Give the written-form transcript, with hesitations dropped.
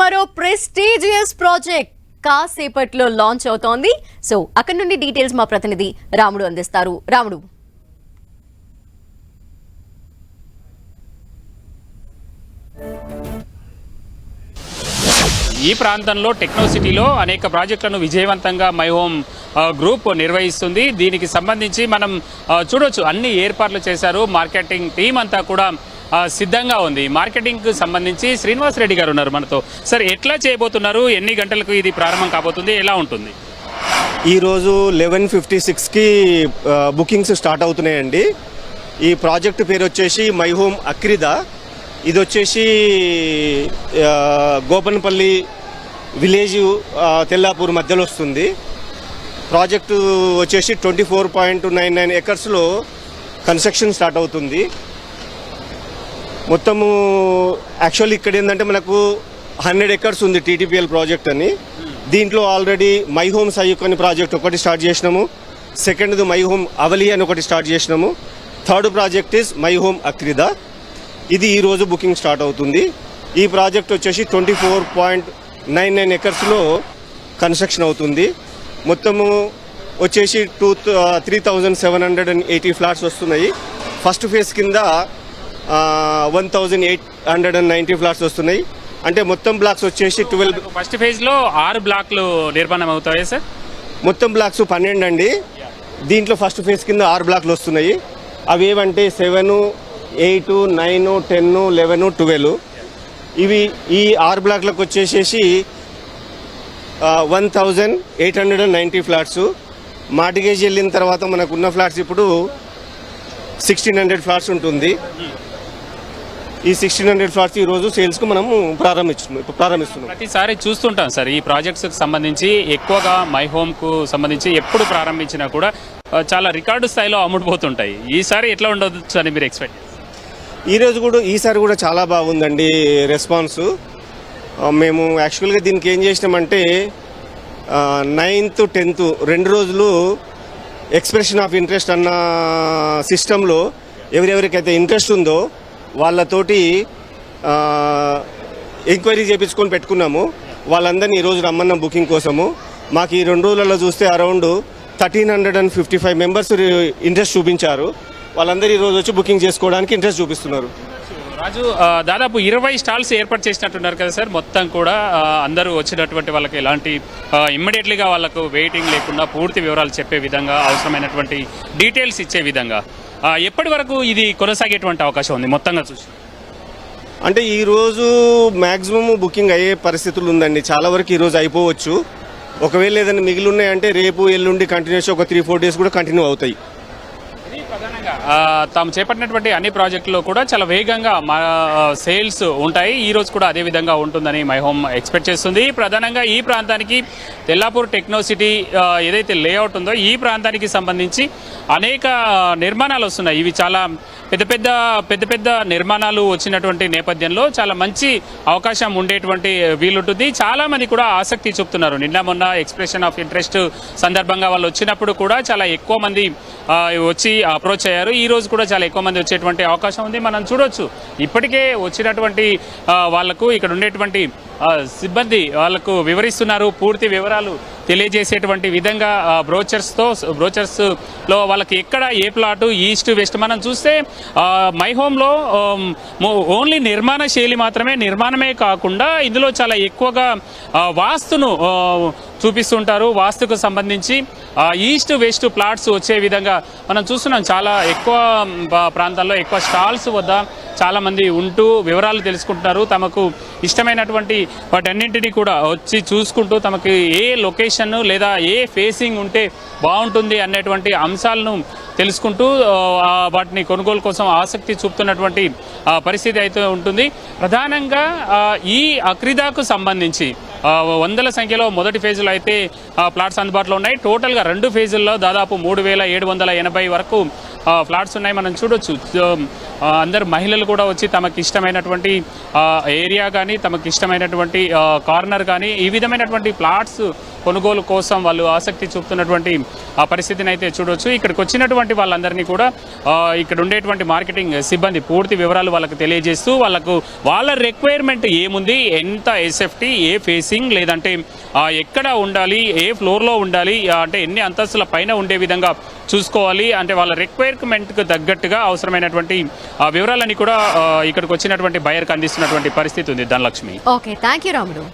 మరో prestigious project కాసేపట్లో launch అవుతోంది. సో అక్కడ నుండి డీటెయిల్స్ మా ప్రతినిధి రాముడు అందిస్తారు. రాముడు, ఈ ప్రాంతంలో టెక్నో సిటీలో అనేక ప్రాజెక్టులను విజయవంతంగా మై హోమ్ గ్రూప్ నిర్వహిస్తుంది. దీనికి సంబంధించి మనం చూడొచ్చు, అన్ని ఏర్పాట్లు చేశారు. మార్కెటింగ్ టీం అంతా కూడా సిద్ధంగా ఉంది. మార్కెటింగ్కి సంబంధించి శ్రీనివాస్ రెడ్డి గారు ఉన్నారు మనతో. సార్, ఎట్లా చేయబోతున్నారు? ఎన్ని గంటలకు ఇది ప్రారంభం కాబోతుంది? ఎలా ఉంటుంది? ఈరోజు 11:56కి బుకింగ్స్ స్టార్ట్ అవుతున్నాయండి. ఈ ప్రాజెక్టు పేరు వచ్చేసి మై హోమ్ అక్రిదా. ఇది వచ్చేసి గోపన్పల్లి విలేజ్ తెల్లాపూర్ మధ్యలో వస్తుంది. ప్రాజెక్టు వచ్చేసి 24.99 ఎకర్స్లో కన్స్ట్రక్షన్ స్టార్ట్ అవుతుంది. మొత్తము యాక్చువల్లీ ఇక్కడ ఏంటంటే మనకు 100 ఎకర్స్ ఉంది టీటీపీఎల్ ప్రాజెక్ట్ అని. దీంట్లో ఆల్రెడీ మై హోమ్ సయ్యుక్ అని ప్రాజెక్ట్ ఒకటి స్టార్ట్ చేసినాము. సెకండ్ది మై హోమ్ అవలి అని ఒకటి స్టార్ట్ చేసినాము. Third project is my home Akrida. ఇది ఈరోజు బుకింగ్ స్టార్ట్ అవుతుంది. ఈ ప్రాజెక్ట్ వచ్చేసి 24.99 ఎకర్స్లో కన్స్ట్రక్షన్ అవుతుంది. మొత్తము వచ్చేసి 3,780 ఫ్లాట్స్ వస్తున్నాయి. ఫస్ట్ ఫేజ్ కింద 1,890 ఫ్లాట్స్ వస్తున్నాయి. అంటే మొత్తం బ్లాక్స్ వచ్చేసి 12. ఫస్ట్ ఫేజ్లో 6 బ్లాక్లు నిర్మాణం అవుతాయి సార్. మొత్తం బ్లాక్స్ 12 అండి. దీంట్లో ఫస్ట్ ఫేజ్ కింద 6 బ్లాక్లు వస్తున్నాయి. అవి ఏవంటే 7, 8, 9, 10, 11, 12. ఇవి ఈ 6 బ్లాక్లకు వచ్చేసేసి 1,890 ఫ్లాట్స్. మార్టిగేజ్ వెళ్ళిన తర్వాత మనకున్న ఫ్లాట్స్ ఇప్పుడు 1,600 ఫ్లాట్స్ ఉంటుంది. ఈ 1,600 ఫ్లాట్స్ ఈరోజు సేల్స్కు మనము ప్రారంభిస్తున్నాం. ప్రతిసారి చూస్తుంటాం సార్, ఈ ప్రాజెక్ట్స్కి సంబంధించి ఎక్కువగా మై హోమ్కు సంబంధించి ఎప్పుడు ప్రారంభించినా కూడా చాలా రికార్డు స్థాయిలో అమ్ముడుపోతుంటాయి. ఈసారి ఎట్లా ఉండవచ్చు అని మీరు ఎక్స్పెక్ట్? ఈసారి కూడా చాలా బాగుందండి రెస్పాన్స్. మేము యాక్చువల్గా దీనికి ఏం చేసినామంటే 9th, 10th 2 రోజులు ఎక్స్ప్రెషన్ ఆఫ్ ఇంట్రెస్ట్ అన్న సిస్టంలో ఎవరెవరికైతే ఇంట్రెస్ట్ ఉందో వాళ్ళతోటి ఎంక్వైరీ చేయించుకొని పెట్టుకున్నాము. వాళ్ళందరినీ ఈరోజు రమ్మన్న బుకింగ్ కోసము. మాకు ఈ 2 రోజులలో చూస్తే అరౌండ్ 1,355 మెంబర్స్ ఇంట్రెస్ట్ చూపించారు. వాళ్ళందరూ ఈరోజు వచ్చి బుకింగ్ చేసుకోవడానికి ఇంట్రెస్ట్ చూపిస్తున్నారు. రాజు, దాదాపు 20 స్టాల్స్ ఏర్పాటు చేసినట్టున్నారు కదా సార్. మొత్తం కూడా అందరూ వచ్చినటువంటి వాళ్ళకి ఎలాంటి ఇమ్మీడియట్లీగా వాళ్ళకు వెయిటింగ్ లేకుండా పూర్తి వివరాలు చెప్పే విధంగా, అవసరమైనటువంటి డీటెయిల్స్ ఇచ్చే విధంగా ఎప్పటి వరకు ఇది కొనసాగేటువంటి అవకాశం ఉంది మొత్తంగా చూసి? అంటే ఈరోజు మ్యాక్సిమం బుకింగ్ అయ్యే పరిస్థితులు ఉందండి. చాలా వరకు ఈరోజు అయిపోవచ్చు. ఒకవేళ ఏదైనా మిగిలి ఉన్నాయంటే రేపు ఎల్లుండి కంటిన్యూస్ ఒక 3-4 డేస్ కూడా కంటిన్యూ అవుతాయి. తాము చేపట్టినటువంటి అన్ని ప్రాజెక్టులో కూడా చాలా వేగంగా సేల్స్ ఉంటాయి. ఈ రోజు కూడా అదే విధంగా ఉంటుందని మై హోమ్ ఎక్స్పెక్ట్ చేస్తుంది. ప్రధానంగా ఈ ప్రాంతానికి తెల్లాపూర్ టెక్నో సిటీ ఏదైతే లేఅవుట్ ఉందో ఈ ప్రాంతానికి సంబంధించి అనేక నిర్మాణాలు వస్తున్నాయి. ఇవి చాలా పెద్ద పెద్ద నిర్మాణాలు వచ్చినటువంటి నేపథ్యంలో చాలా మంచి అవకాశం ఉండేటువంటి వీలుంటుంది. చాలామంది కూడా ఆసక్తి చూపుతున్నారు. నిన్న మొన్న ఎక్స్ప్రెషన్ ఆఫ్ ఇంట్రెస్ట్ సందర్భంగా వాళ్ళు వచ్చినప్పుడు కూడా చాలా ఎక్కువ మంది వచ్చి అప్రోచ్ అయ్యారు. ఈ రోజు కూడా చాలా ఎక్కువ మంది వచ్చేటువంటి అవకాశం ఉంది. మనం చూడొచ్చు, ఇప్పటికే వచ్చినటువంటి వాళ్లకు ఇక్కడ ఉండేటువంటి సిబ్బంది వాళ్లకు వివరిస్తున్నారు. పూర్తి వివరాలు తెలియజేసేటువంటి విధంగా బ్రోచర్స్లో వాళ్ళకి ఎక్కడ ఏ ప్లాటు, ఈస్ట్ వెస్ట్. మనం చూస్తే మై హోమ్లో ఓన్లీ నిర్మాణ శైలి మాత్రమే, నిర్మాణమే కాకుండా ఇందులో చాలా ఎక్కువగా వాస్తును చూపిస్తుంటారు. వాస్తుకు సంబంధించి ఈస్ట్ వెస్ట్ ప్లాట్స్ వచ్చే విధంగా మనం చూస్తున్నాం. చాలా ఎక్కువ ప్రాంతాల్లో ఎక్కువ స్టాల్స్ వద్ద చాలామంది ఉంటూ వివరాలు తెలుసుకుంటున్నారు. తమకు ఇష్టమైనటువంటి వాటన్నింటినీ కూడా వచ్చి చూసుకుంటూ తమకు ఏ లొకేషన్ లేదా ఏ ఫేసింగ్ ఉంటే బాగుంటుంది అనేటువంటి అంశాలను తెలుసుకుంటూ వాటిని కొనుగోలు కోసం ఆసక్తి చూపుతున్నటువంటి పరిస్థితి అయితే ఉంటుంది. ప్రధానంగా ఈ అక్రిదాకు సంబంధించి వందల సంఖ్యలో మొదటి ఫేజులో అయితే ఫ్లాట్స్ అందుబాటులో ఉన్నాయి. టోటల్గా 2 ఫేజుల్లో దాదాపు 3,780 వరకు ఫ్లాట్స్ ఉన్నాయి. మనం చూడొచ్చు అందరు మహిళలు కూడా వచ్చి తమకి ఇష్టమైనటువంటి ఏరియా కానీ తమకు ఇష్టమైనటువంటి కార్నర్ కానీ ఈ విధమైనటువంటి ప్లాట్స్ కొనుగోలు కోసం వాళ్ళు ఆసక్తి చూపుతున్నటువంటి ఆ పరిస్థితిని అయితే చూడవచ్చు. ఇక్కడికి వచ్చినటువంటి వాళ్ళందరినీ కూడా ఇక్కడ ఉండేటువంటి మార్కెటింగ్ సిబ్బంది పూర్తి వివరాలు వాళ్ళకు తెలియజేస్తూ వాళ్ళ రిక్వైర్మెంట్ ఏముంది, ఎంత ఎస్ఎఫ్టీ, ఏ ఫేసింగ్, లేదంటే ఎక్కడ ఉండాలి, ఏ ఫ్లోర్లో ఉండాలి, అంటే ఎన్ని అంతస్తుల పైన ఉండే విధంగా చూసుకోవాలి, అంటే వాళ్ళ రిక్వైర్మెంట్కి తగ్గట్టుగా అవసరమైనటువంటి వివరాలని కూడా ఇక్కడికి వచ్చినటువంటి బయర్కి అందిస్తున్నటువంటి పరిస్థితి ఉంది ధనలక్ష్మి. ఓకే, థ్యాంక్ యూ రాముడు.